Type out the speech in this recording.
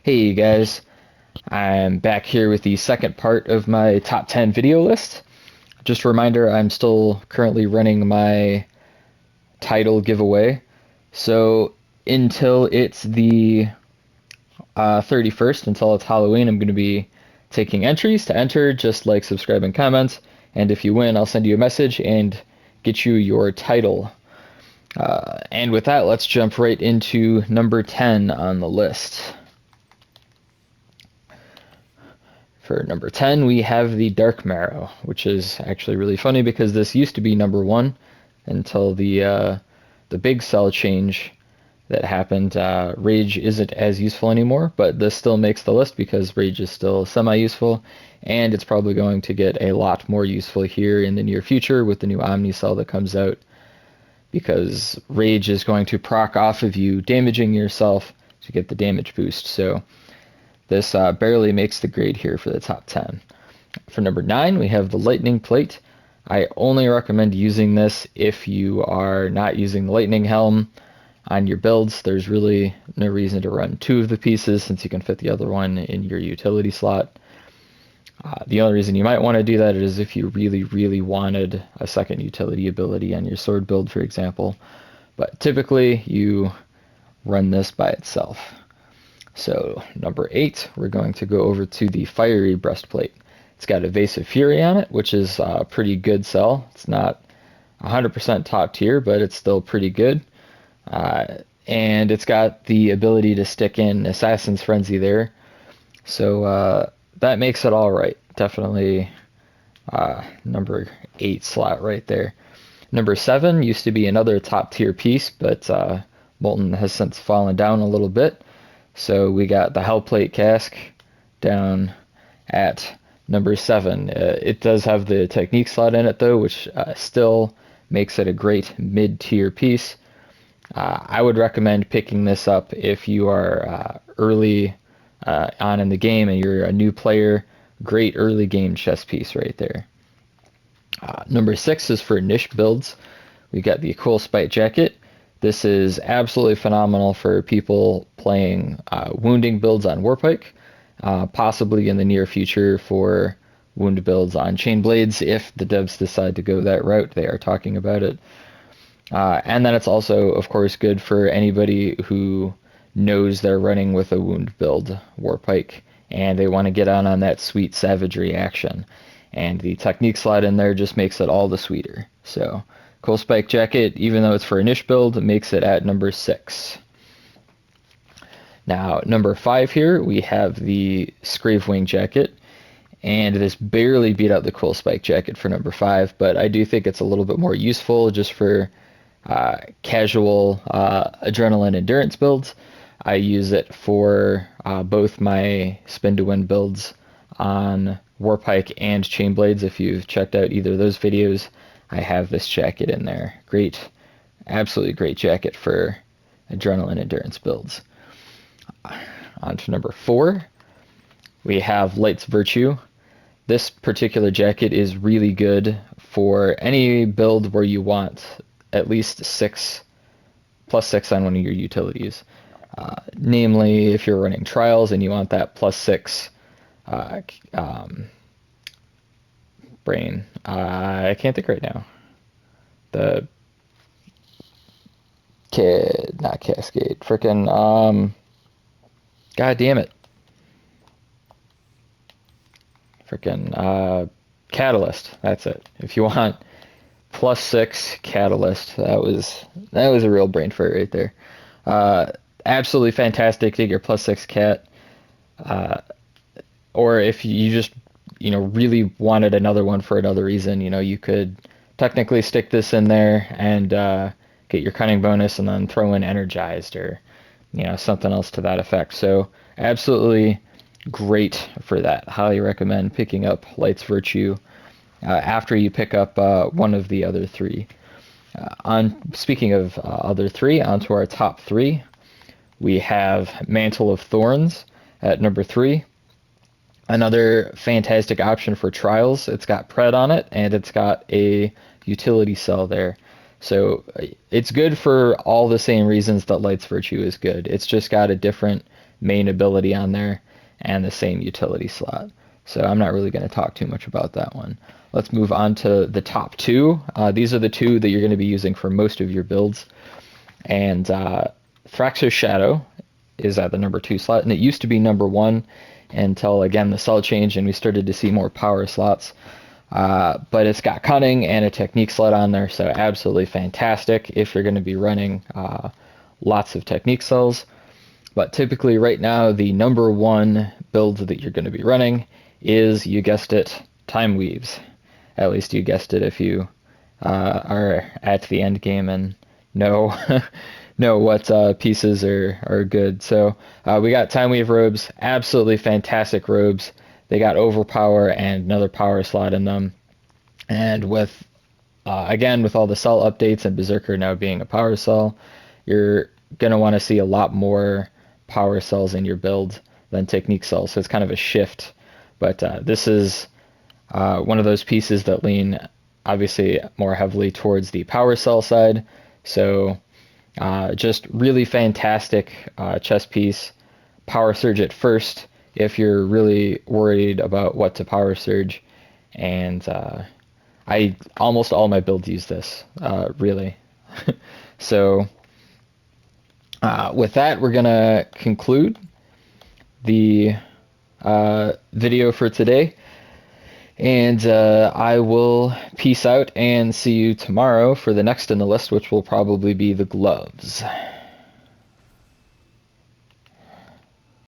Hey guys, I'm back here with the second part of my top 10 video list. Just a reminder, I'm still currently running my title giveaway. So until it's the 31st, until it's Halloween, I'm going to be taking entries. To enter, just like, subscribe, and comment. And if you win, I'll send you a message and get you your title. And with that, let's jump right into number 10 on the list. For number 10, we have the Dark Marrow, which is actually really funny because this used to be number 1 until the big cell change that happened. Rage isn't as useful anymore, but this still makes the list because Rage is still semi-useful, and it's probably going to get a lot more useful here in the near future with the new Omni Cell that comes out, because Rage is going to proc off of you, damaging yourself to get the damage boost. So this barely makes the grade here for the top 10. For number 9, we have the Lightning Plate. I only recommend using this if you are not using the Lightning Helm on your builds. There's really no reason to run 2 of the pieces since you can fit the other one in your utility slot. The only reason you might want to do that is if you really wanted a second utility ability on your sword build, for example. But typically, you run this by itself. So number 8, we're going to go over to the Fiery Breastplate. It's got Evasive Fury on it, which is a pretty good cell. It's not 100% top tier, but it's still pretty good. And it's got the ability to stick in Assassin's Frenzy there. So that makes it all right. Definitely number 8 slot right there. Number 7 used to be another top tier piece, but Molten has since fallen down a little bit. So we got the Hellplate Cask down at number 7. It does have the technique slot in it though, which still makes it a great mid-tier piece. I would recommend picking this up if you are early on in the game and you're a new player. Great early game chess piece right there. Number 6 is for niche builds. We got the Quillspike Jacket. This is absolutely phenomenal for people playing wounding builds on Warpike, possibly in the near future for wound builds on Chain Blades if the devs decide to go that route. They are talking about it. And then it's also, of course, good for anybody who knows they're running with a wound build Warpike and they want to get on that sweet savagery action. And the technique slot in there just makes it all the sweeter. So Quillspike Jacket, even though it's for a niche build, makes it at number 6. Now, number 5 here, we have the Scraevwing Jacket, and this barely beat out the Quillspike Jacket for number 5, but I do think it's a little bit more useful just for casual adrenaline endurance builds. I use it for both my spin to win builds on Warpike and Chain Blades. If you've checked out either of those videos, I have this jacket in there. Great, absolutely great jacket for adrenaline endurance builds. On to number 4, we have Light's Virtue. This particular jacket is really good for any build where you want at least +6 on one of your utilities. Namely, if you're running trials and you want that +6 brain. I can't think right now. Not Cascade. Frickin' God damn it. Frickin' Catalyst. That's it. If you want +6 Catalyst, that was a real brain fart right there. Absolutely fantastic to get your +6 Cat. Or if you just really wanted another one for another reason, you could technically stick this in there and get your cunning bonus and then throw in energized or something else to that effect. So absolutely great for that. Highly recommend picking up Light's Virtue after you pick up one of the other 3. Speaking of other 3, onto our top 3. We have Mantle of Thorns at number 3. Another fantastic option for trials. It's got pred on it, and it's got a utility cell there. So it's good for all the same reasons that Light's Virtue is good. It's just got a different main ability on there and the same utility slot. So I'm not really going to talk too much about that one. Let's move on to the top two. These are the two that you're going to be using for most of your builds. And Thraxs Shadow is at the number 2 slot, and it used to be number 1 until, again, the cell change and we started to see more power slots. But it's got cunning and a technique slot on there, so absolutely fantastic if you're going to be running lots of technique cells. But typically right now, the number 1 build that you're going to be running is, you guessed it, Timeweaves. At least you guessed it if you are at the end game and know know what pieces are good. So we got Timeweave Robes, absolutely fantastic robes. They got overpower and another power slot in them. And with, again, with all the cell updates and Berserker now being a power cell, you're going to want to see a lot more power cells in your build than technique cells. So it's kind of a shift. But this is one of those pieces that lean obviously more heavily towards the power cell side. So just really fantastic chess piece. Power surge at first if you're really worried about what to power surge. And I almost all my builds use this, really. So with that, we're going to conclude the video for today. And I will peace out and see you tomorrow for the next in the list, which will probably be the gloves.